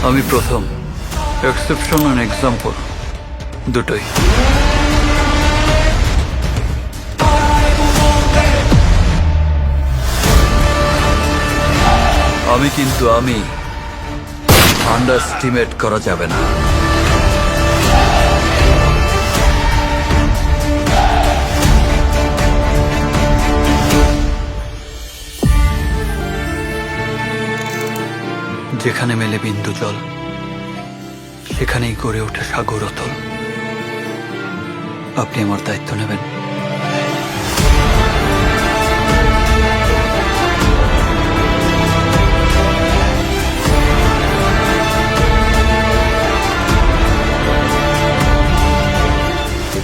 আমি প্রথম, exception and example দুটোই। কিন্তু আমি আন্ডারস্টিমেট করা যাবে না। যেখানে মেলে বিন্দু জল, সেখানেই গড়ে ওঠে সাগর অতল। আপনি আমার দায়িত্ব নেবেন?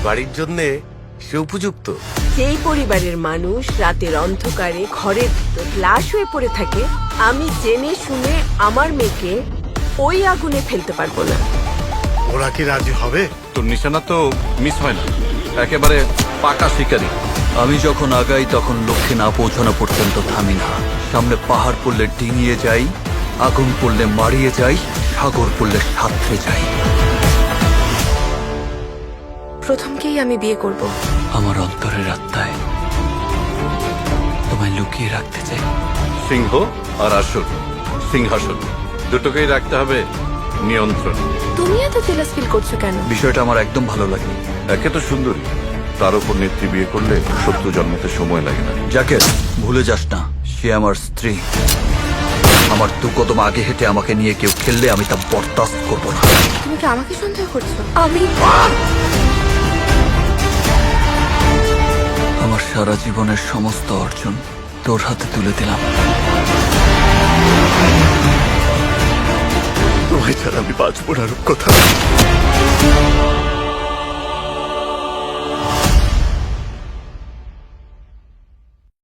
বাড়ির জন্য সে উপযুক্ত। যেই পরিবারের মানুষ রাতের অন্ধকারে ঘরের ভিতর লাশ হয়ে পড়ে থাকে, আমি জেনে শুনে আমার মেয়েকে ওই আগুনে ফেলতে পারবো না। ওরা কি রাজি হবে? তোর নিশানা তো মিস হয় না, একেবারে পাকা শিকারী। আমি যখন আগাই তখন লক্ষ্যে না পৌঁছানো পর্যন্ত থামি না। সামনে পাহাড় পড়লে ডিঙিয়ে যাই, আগুন পড়লে মারিয়ে যাই, সাগর পড়লে সাঁতরে যাই। প্রথমকেই আমি বিয়ে করব। আমার অন্তরের আত্মায় তোমায় লুকিয়ে রাখতে চাই। সিংহ আর আসর, সিংহাসন দুটোকেই রাখতে হবে নিয়ন্ত্রণ। তুমি এত জেলাস ফিল করছো কেন? বিষয়টা আমার একদম ভালো লাগে। একে তো সুন্দরী, তার উপর নেত্রী বিয়ে করলে শত্রু জন্মতে সময় লাগে না। যাকে ভুলে যাস না, সে আমার স্ত্রী। আমার দু কদম আগে হেঁটে আমাকে নিয়ে কেউ খেললে আমি তা বরদাস্ত করবো না। তুমি কি আমাকে সন্দেহ করছো? আমি আমার সারা জীবনের সমস্ত অর্জন তোর হাতে তুলে দিলাম। তোমায় ছাড়া আমি বাঁচবো না রূপকথা।